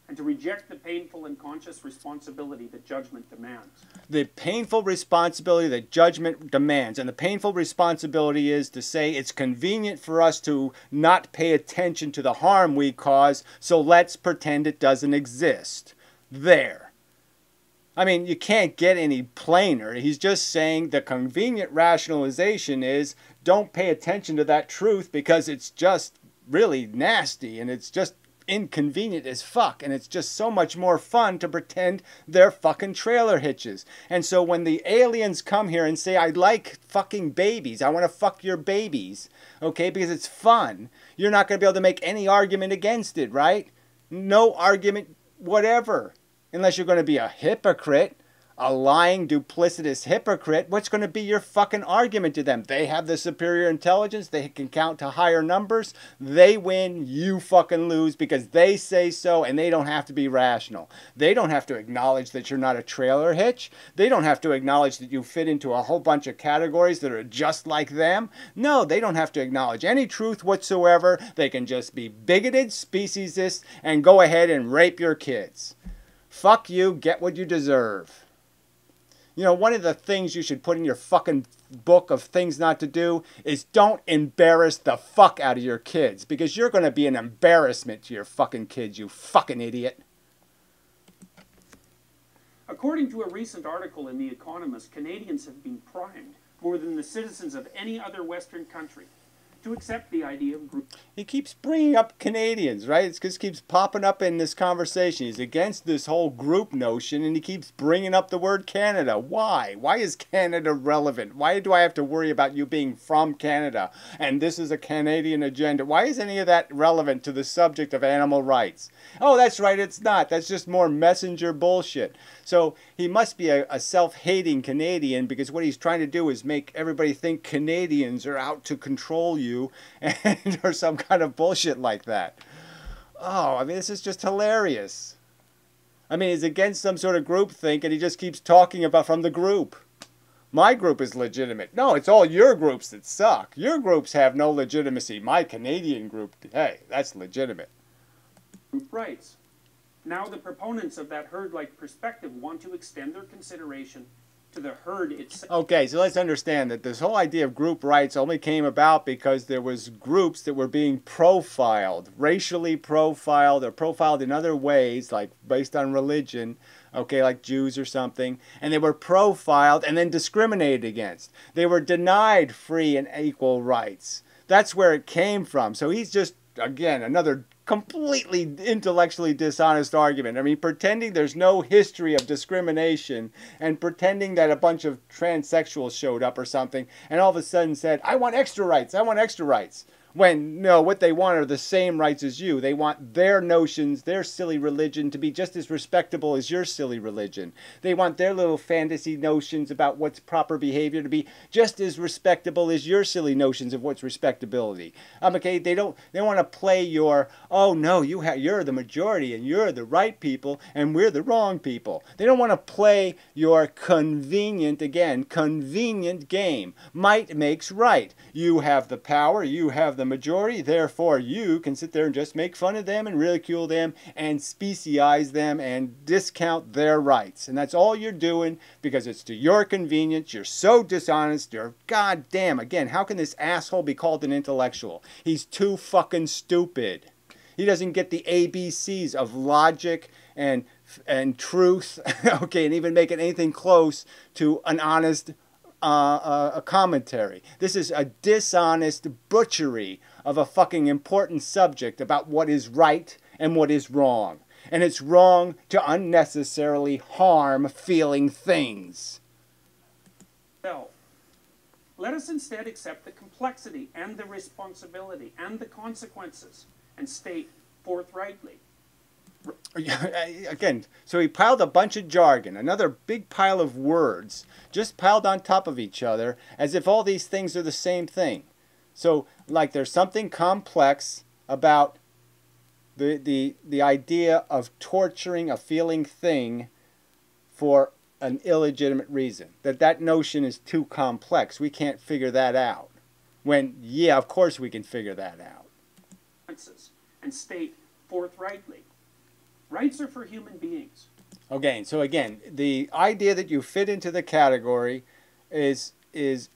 and to reject the painful and conscious responsibility that judgment demands. The painful responsibility that judgment demands. And the painful responsibility is to say it's convenient for us to not pay attention to the harm we cause, so let's pretend it doesn't exist. There. I mean, you can't get any plainer. He's just saying the convenient rationalization is don't pay attention to that truth because it's just really nasty, and it's just inconvenient as fuck, and it's just so much more fun to pretend they're fucking trailer hitches. And so when the aliens come here and say, I like fucking babies, I want to fuck your babies, okay, because it's fun, you're not going to be able to make any argument against it, right? No argument whatever. Unless you're going to be a hypocrite, a lying, duplicitous hypocrite. What's going to be your fucking argument to them? They have the superior intelligence. They can count to higher numbers. They win. You fucking lose because they say so, and they don't have to be rational. They don't have to acknowledge that you're not a trailer hitch. They don't have to acknowledge that you fit into a whole bunch of categories that are just like them. No, they don't have to acknowledge any truth whatsoever. They can just be bigoted, speciesists, and go ahead and rape your kids. Fuck you. Get what you deserve. You know, one of the things you should put in your fucking book of things not to do is don't embarrass the fuck out of your kids, because you're going to be an embarrassment to your fucking kids, you fucking idiot. According to a recent article in The Economist, Canadians have been primed more than the citizens of any other Western country to accept the idea of group. He keeps bringing up Canadians, right? It just keeps popping up in this conversation. He's against this whole group notion, and he keeps bringing up the word Canada. Why? Why is Canada relevant? Why do I have to worry about you being from Canada? And this is a Canadian agenda. Why is any of that relevant to the subject of animal rights? Oh, that's right, it's not. That's just more messenger bullshit. So he must be a self-hating Canadian, because what he's trying to do is make everybody think Canadians are out to control you and or some kind of bullshit like that. Oh, I mean, this is just hilarious. I mean, he's against some sort of group think, and he just keeps talking about from the group. My group is legitimate. No, it's all your groups that suck. Your groups have no legitimacy. My Canadian group, hey, that's legitimate. Group rights. Now the proponents of that herd-like perspective want to extend their consideration to the herd itself. Okay, so let's understand that this whole idea of group rights only came about because there was groups that were being profiled, racially profiled, or profiled in other ways, like based on religion, okay, like Jews or something, and they were profiled and then discriminated against. They were denied free and equal rights. That's where it came from. So he's just, again, another completely intellectually dishonest argument. I mean, pretending there's no history of discrimination and pretending that a bunch of transsexuals showed up or something and all of a sudden said, I want extra rights, I want extra rights. When, no, what they want are the same rights as you. They want their notions, their silly religion to be just as respectable as your silly religion. They want their little fantasy notions about what's proper behavior to be just as respectable as your silly notions of what's respectability. Okay, they want to play your, oh no, you're the majority and you're the right people and we're the wrong people. They don't want to play your convenient game. Might makes right. You have the power, you have the majority, therefore you can sit there and just make fun of them and ridicule them and speciesize them and discount their rights. And that's all you're doing because it's to your convenience. You're so dishonest. You're goddamn, again, how can this asshole be called an intellectual? He's too fucking stupid. He doesn't get the ABCs of logic and truth, okay, and even make it anything close to an honest a commentary. This is a dishonest butchery of a fucking important subject about what is right and what is wrong. And it's wrong to unnecessarily harm feeling things. No. Let us instead accept the complexity and the responsibility and the consequences and state forthrightly. Again, so he piled a bunch of jargon, another big pile of words, just piled on top of each other, as if all these things are the same thing. So, like, there's something complex about the idea of torturing a feeling thing for an illegitimate reason. That notion is too complex. We can't figure that out. When, yeah, of course we can figure that out. And state forthrightly. Rights are for human beings. Okay, so again, the idea that you fit into the category is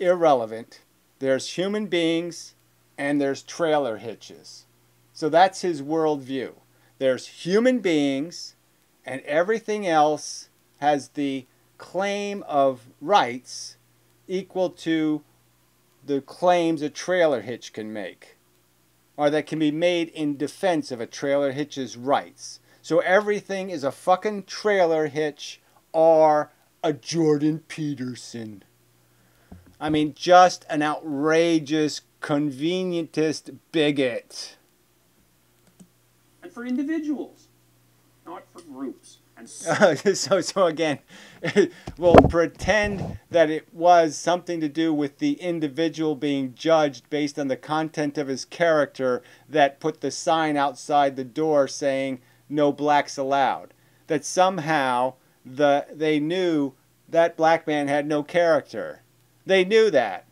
irrelevant. There's human beings and there's trailer hitches. So that's his worldview. There's human beings and everything else has the claim of rights equal to the claims a trailer hitch can make. or that can be made in defense of a trailer hitch's rights. So everything is a fucking trailer hitch or a Jordan Peterson. I mean, just an outrageous, convenientist bigot. And for individuals, not for groups. And So again, we'll pretend that it was something to do with the individual being judged based on the content of his character that put the sign outside the door saying no blacks allowed. That somehow they knew that black man had no character. They knew that.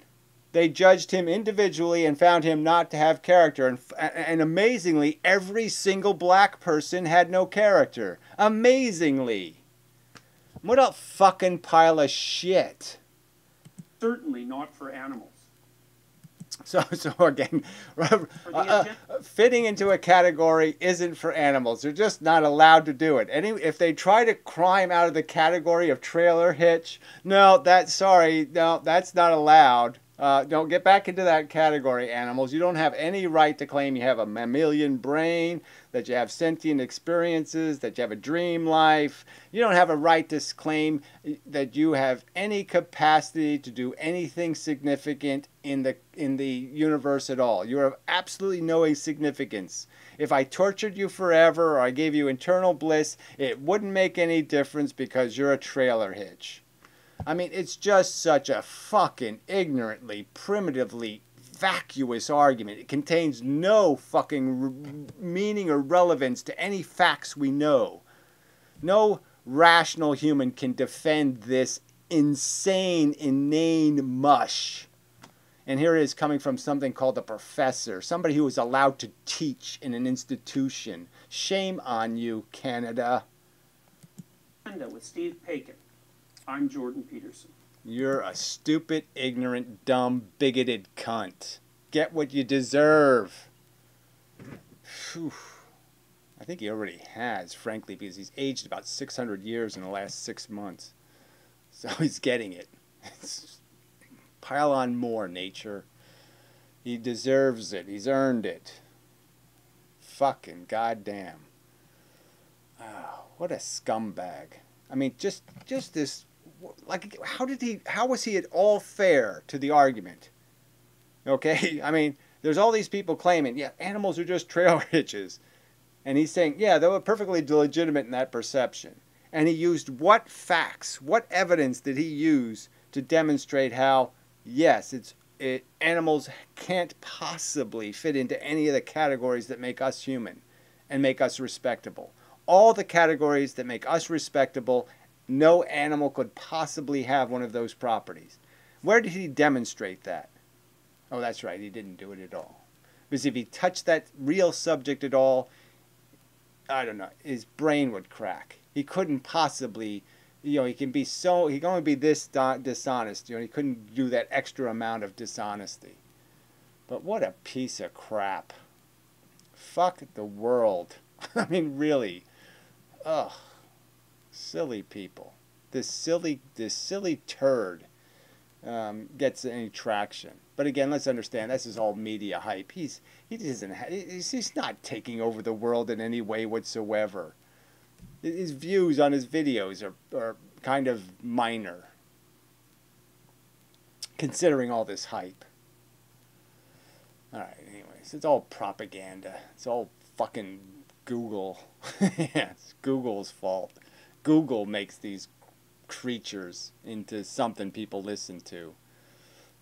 They judged him individually and found him not to have character. And amazingly, every single black person had no character. Amazingly. What a fucking pile of shit. certainly not for animals. So again, fitting into a category isn't for animals. They're just not allowed to do it. If they try to climb out of the category of trailer hitch, no, that's not allowed. Don't get back into that category, animals. You don't have any right to claim you have a mammalian brain, that you have sentient experiences, that you have a dream life. You don't have a right to claim that you have any capacity to do anything significant in the universe at all. You have absolutely no significance. If I tortured you forever or I gave you eternal bliss, it wouldn't make any difference because you're a trailer hitch. I mean, it's just such a fucking ignorantly, primitively vacuous argument. It contains no fucking meaning or relevance to any facts we know. No rational human can defend this insane, inane mush. And here it is coming from something called a professor, somebody who was allowed to teach in an institution. Shame on you, Canada. With Steve Paikin. I'm Jordan Peterson. You're a stupid, ignorant, dumb, bigoted cunt. Get what you deserve. Whew. I think he already has, frankly, because he's aged about 600 years in the last 6 months. So he's getting it. Pile on more, nature. He deserves it. He's earned it. Fucking goddamn. Oh, what a scumbag. I mean, just this, like, how was he at all fair to the argument? Okay, I mean, there's all these people claiming, yeah, animals are just trailer hitches. And he's saying, yeah, they were perfectly legitimate in that perception. And he used what facts, what evidence did he use to demonstrate how, yes, animals can't possibly fit into any of the categories that make us human and make us respectable. All the categories that make us respectable, no animal could possibly have one of those properties. Where did he demonstrate that? Oh, that's right, he didn't do it at all. Because if he touched that real subject at all, I don't know, his brain would crack. He couldn't possibly, he can only be this dishonest, he couldn't do that extra amount of dishonesty. But what a piece of crap. Fuck the world. I mean, really. Ugh. Silly people. This silly turd gets any traction. But again, let's understand, this is all media hype. He's not taking over the world in any way whatsoever. His views on his videos are kind of minor, considering all this hype. Alright, anyways, it's all propaganda. It's all fucking Google. Yeah, it's Google's fault. Google makes these creatures into something people listen to.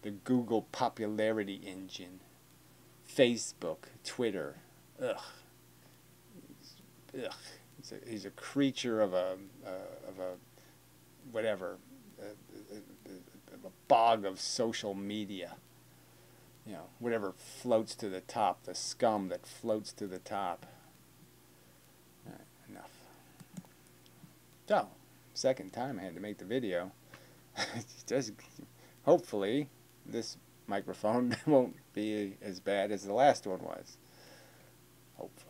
The Google popularity engine. Facebook, Twitter. Ugh. Ugh. He's a creature of a bog of social media. Whatever floats to the top, the scum that floats to the top. All right, enough. So, second time I had to make the video. Hopefully, this microphone won't be as bad as the last one was. Hopefully.